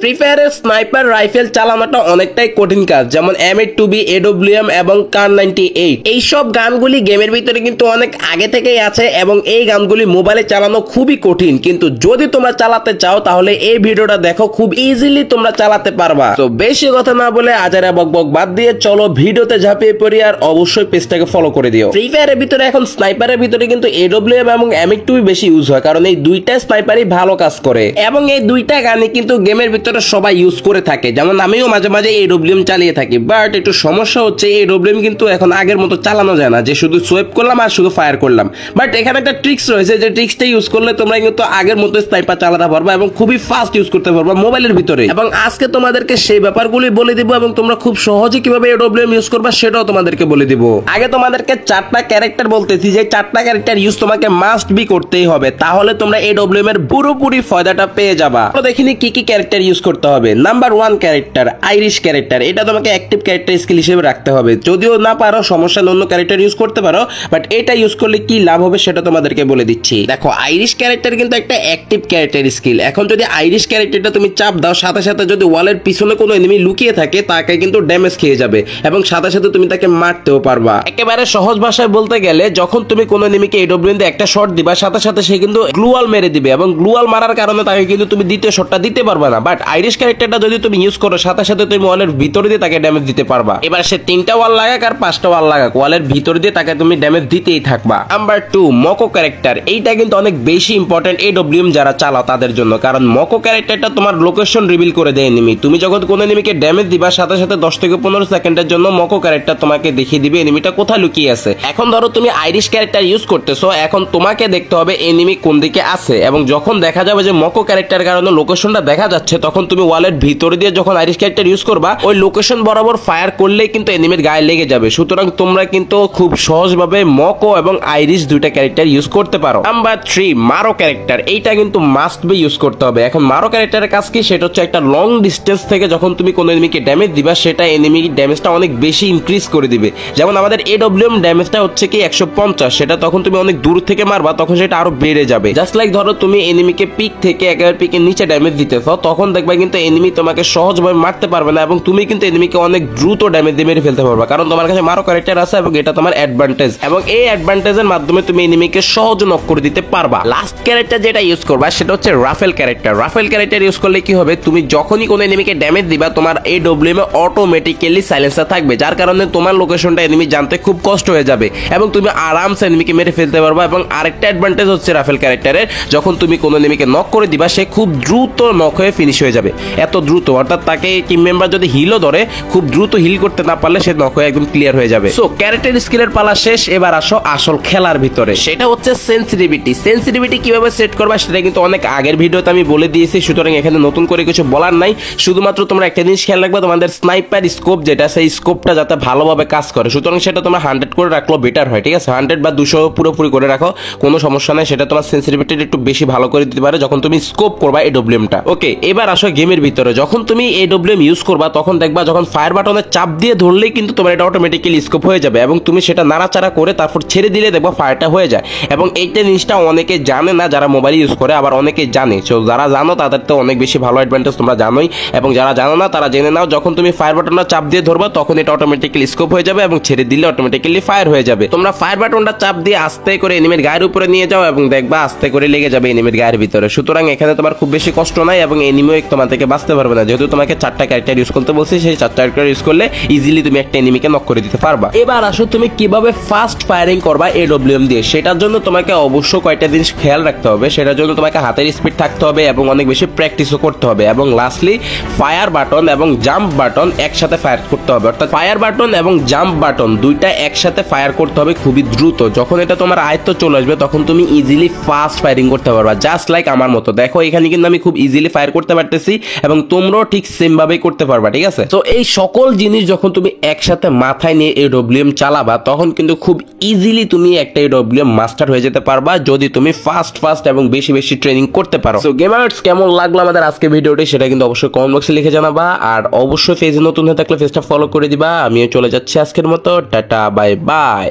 Free ফায়ারের sniper rifle চালানোটা অনেকটাই কঠিন কাজ, যেমন M8-2B, AWM এবং Kar98। এইসব গানগুলি গেমের ভিতরে কিন্তু অনেক আগে থেকেই আছে এবং এই গানগুলি মোবাইলে চালানো খুবই কঠিন, কিন্তু যদি তোমরা চালাতে চাও তাহলে এই ভিডিওটা দেখো, খুব ইজিলি তোমরা চালাতে পারবা। তো বেশি কথা না বলে আজারা বকবক বাদ দিয়ে চলো ভিডিওতে ঝাঁপিয়ে পড়ি, আর অবশ্যই পেজটাকে ফলো করে দিও। ফ্রি ফায়ারের ভিতরে এখন স্নাইপারের ভিতরে কিন্তু AWM এবং M8-2B বেশি ইউজ হয়, কারণ এই দুইটা স্নাইপারই ভালো কাজ করে এবং এই দুইটা গানই কিন্তু গেমের ভিতরে সবাই ইউজ করে থাকে। যেমন আমিও মাঝে মাঝে AWM চালিয়ে থাকি, বাট একটু সমস্যা হচ্ছে AWM কিন্তু এখন আগের মতো চালানো যায় না যে শুধু সোয়েপ করলাম আর শুধু ফায়ার করলাম। বাট এখানে একটা ট্রিক্স রয়েছে, যে ট্রিক্সটা ইউজ করলে তোমরা কিন্তু আগের মতো স্নাইপার চালাতে পারবা এবং খুবই ফাস্ট ইউজ করতে পারবা মোবাইলের ভিতরে। এবং আজকে তোমাদেরকে সেই ব্যাপারগুলি বলে দিব এবং তোমরা খুব সহজে কিভাবে AWM ইউজ করবা সেটাও তোমাদেরকে বলে দিব। আগে তোমাদেরকে 4টা ক্যারেক্টার বলতেছি, যে 4টা ক্যারেক্টার ইউজ তোমাকে মাস্ট বি করতেই হবে, তাহলে তোমরা AWM এর পুরোপুরি ফায়দাটা পেয়ে যাবা। তো দেখিনি কি কি ক্যারেক্টার ইউজ করতে হবে। Number 1 character, Irish character. এটা তোমাকে অ্যাক্টিভ ক্যারেক্টার স্কিল হিসেবে রাখতে হবে, যদিও না পারো সমস্যা, অন্য ক্যারেক্টার ইউজ করতে পারো, বাট এটা ইউজ করলে কি লাভ হবে সেটা তোমাদেরকে বলে দিচ্ছি। দেখো, আইরিশ ক্যারেক্টার কিন্তু একটা অ্যাক্টিভ ক্যারেক্টার স্কিল। এখন যদি আইরিশ ক্যারেক্টারটা তুমি চাপ দাও, সাথে সাথে যদি ওয়ালের পিছনে কোনো এনিমি লুকিয়ে থাকে তাকে কিন্তু ড্যামেজ খেয়ে যাবে এবং সাথে সাথে তুমি তাকে মারতেও পারবা। একেবারে সহজ ভাষায় বলতে গেলে, যখন তুমি কোনো এনিমিকে AWM দিয়ে একটা শট দিবা, সাথে সাথে সে কিন্তু গ্লুয়াল মেরে দিবে এবং গ্লুয়াল মারার কারণে তাকে কিন্তু তুমি দ্বিতীয় শটটা দিতে পারবা না। বাট আইরিশ ক্যারেক্টারটা যদি তুমি ইউজ করো, সাথে সাথে তুমি ওয়ালের ভিতরে দিয়ে তাকে ড্যামেজ দিতে পারবা। এবার সে 3টা ওয়াল লাগাক আর 5টা ওয়াল লাগাক, ওয়ালের ভিতরে দিয়ে তাকে তুমি ড্যামেজ দিতেই থাকবা। নাম্বার 2 মকো ক্যারেক্টার। এইটা কিন্তু অনেক বেশি ইম্পর্টেন্ট AWM যারা চালাও তাদের জন্য, কারণ মকো ক্যারেক্টারটা তোমার লোকেশন রিভিল করে দেয় এনিমি। তুমি যখন কোনো এনিমিকে ড্যামেজ দিবা, সাথে সাথে 10 থেকে 15 সেকেন্ডের জন্য মকো ক্যারেক্টার তোমাকে দেখিয়ে দিবে এনিমিটা কোথায় লুকিয়ে আছে। এখন ধরো তুমি আইরিশ ক্যারেক্টার ইউজ করতেছো, এখন তোমাকে দেখতে হবে এনিমি কোন দিকে আছে, এবং যখন দেখা যাবে যে মকো ক্যারেক্টারের কারণে লোকেশনটা দেখা যাচ্ছে, তখন তুমি ওয়ালের ভিতরে দিয়ে যখন আইরিশ ক্যারেক্টার ইউজ করবা, ওই লোকেশন বরাবর ফায়ার করলেই কিন্তু এনিমির গায়ে লেগে যাবে। সুতরাং তোমরা কিন্তু খুব সহজভাবে মকো এবং আইরিশ দুইটা ক্যারেক্টার ইউজ করতে পারো। নাম্বার 3 মারো ক্যারেক্টার। এইটা কিন্তু মাস্ট বি ইউজ করতে হবে। এখন মারো ক্যারেক্টারের কাজ কি, সেটা হচ্ছে একটা লং ডিস্টেন্স থেকে যখন তুমি কোনো এনিমিকে ড্যামেজ দিবা, সেটা এনিমি ড্যামেজটা অনেক বেশি ইনক্রিজ করে দিবে। যেমন আমাদের AWM ড্যামেজটা হচ্ছে কি 150, সেটা তখন তুমি অনেক দূর থেকে মারবা তখন সেটা আরো বেড়ে যাবে। জাস্ট লাইক ধরো তুমি এনিমিকে পিক থেকে একেবারে পিকের নিচে ড্যামেজ দিতেছো, তখন দেখবা কিন্তু এনিমি তোমাকে সহজভাবে মারতে পারবে না এবং তুমি কিন্তু এনিমিকে অনেক দ্রুত ড্যামেজ দিয়ে মেরে ফেলতে পারবা, কারণ তোমার কাছে মারো ক্যারেক্টার আছে এবং এটা তোমার অ্যাডভান্টেজ, এবং এই অ্যাডভান্টেজের মাধ্যমে তুমি এনিমিকে সহজ নক করে দিতে পারবা। লাস্ট ক্যারেক্টার যেটা ইউজ করবা সেটা হচ্ছে Rafael character. Rafael character use করলে কি হবে, তুমি যখনই কোনো এনিমিকে ড্যামেজ দিবা, তোমার AWM এ অটোমেটিক্যালি সাইলেন্সার থাকবে, যার কারণে তোমার লোকেশনটা এনিমি জানতে খুব কষ্ট হয়ে যাবে এবং তুমি আরামসে এনিমিকে মেরে ফেলতে পারবা। এবং আরেকটা অ্যাডভান্টেজ হচ্ছে রাফেল ক্যারেক্টারের, যখন তুমি কোনো এনিমিকে নক করে দিবা, সে খুব দ্রুত নক হয়ে ফিনিশ হয়ে যাবে, এত দ্রুত, অর্থাৎ তাকে টিম মেম্বার যদি হিলও ধরে, খুব দ্রুত হিল করতে না পারলে সে নক হয়ে একদম ক্লিয়ার হয়ে যাবে। সো ক্যারেক্টার স্কিলের পালা শেষ, এবার আসো আসল খেলার ভিতরে, সেটা হচ্ছে সেনসিটিভিটি। সেনসিটিভিটি কিভাবে সেট করবা সেটা কিন্তু অনেক আগের ভিডিওতে আমি বলে দিয়েছি, সুতরাং এখানে নতুন করে কিছু বলার নাই। শুধুমাত্র তোমরা একটা জিনিস খেয়াল রাখবে, তোমাদের স্নাইপার স্কোপ যেটা, সেই স্কোপটা যাতে ভালোভাবে কাজ করে, সুতরাং সেটা তোমরা 100 করে রাখলো বেটার হয়, ঠিক আছে? 100 বা 200 পুরোপুরি করে রাখো, কোনো সমস্যা নাই, সেটা তোমার সেনসিটিভিটি একটু বেশি ভালো করে দিতে পারে যখন তুমি স্কোপ করবা AWMটা। ওকে, এবার আসো গেমের ভিতরে। যখন তুমি AWM ইউজ করবা, তখন দেখবা যখন ফায়ার বাটনে চাপ দিয়ে ধরলেই কিন্তু তোমার এটা অটোমেটিক্যালি স্কোপ হয়ে যাবে এবং তুমি সেটা নাড়াচাড়া করে তারপর ছেড়ে দিলে দেখবা ফায়ারটা হয়ে যায়। এবং এইটা জিনিসটা অনেকে জানে না যারা মোবাইল ইউজ করে, আবার অনেকে জানে। সো যারা জানো তাদের তো অনেক বেশি ভালো অ্যাডভান্টেজ তোমরা জানোই, এবং যারা জানো না তারা জেনে নাও, যখন তুমি ফায়ার বাটনটা চাপ দিয়ে ধরবা তখন এটা অটোমেটিক্যালি স্কোপ হয়ে যাবে এবং ছেড়ে দিলে অটোমেটিক্যালি ফায়ার হয়ে যাবে। তোমরা ফায়ার বাটনটা চাপ দিয়ে আস্তে করে এনিমির গায়ের উপরে নিয়ে যাও এবং দেখবা আস্তে করে লেগে যাবে এনিমির গায়ের ভিতরে। সুতরাং এখানে তোমার খুব বেশি কষ্ট নাই এবং এনিমিও তোমার থেকে বাঁচতে পারবে না, যেহেতু তোমাকে 4টা ক্যারেক্টার ইউজ করতে বলছি, সেই 4টা ক্যারেক্টার ইউজ করলে ইজিলি তুমি একটা এনিমিকে নক করে দিতে পারবা। এবার আসো তুমি কিভাবে ফাস্ট ফায়ারিং করবা AWM দিয়ে, সেটার জন্য তোমাকে অবশ্য কয়েকটা জিনিস খেয়াল রাখতে হবে। সেটার জন্য তোমাকে হাতের স্পিড থাকতে হবে এবং অনেক বেশি প্র্যাকটিসও করতে হবে, এবং লাস্টলি ফায়ার বাটন এবং জাম্প বাটন একসাথে ফায়ার করতে হবে, অর্থাৎ ফায়ার বাটন এবং জাম্প বাটন দুইটা একসাথে ফায়ার করতে হবে খুবই দ্রুত। যখন এটা তোমার আয়ত্ত চলে আসবে তখন তুমি ইজিলি ফাস্ট ফায়ারিং করতে পারবা, জাস্ট লাইক আমার মতো। দেখো এখানে কিন্তু আমি খুব ইজিলি ফায়ার করতে পারতেছি এবং তোমরাও ঠিক সেম ভাবেই করতে পারবা, ঠিক আছে? তো এই সকল জিনিস যখন তুমি একসাথে মাথায় নিয়ে AWM চালাবা, তখন কিন্তু খুব ইজিলি তুমি একটা AWM মাস্টার হয়ে যেতে পারবা, যদি তুমি ফাস্ট এবং বেশি বেশি ট্রেনিং করতে পারো। সো গেমার্স, কেমন লাগলো আমাদের আজকে ভিডিওটি সেটা কিন্তু অবশ্যই কমেন্ট বক্সে লিখে জানাবা, আর অবশ্যই পেজে নতুন হয়ে থাকলে পেজটা ফলো করে দিবা। আমিও চলে যাচ্ছি আজকের মতো, টাটা বাই বাই।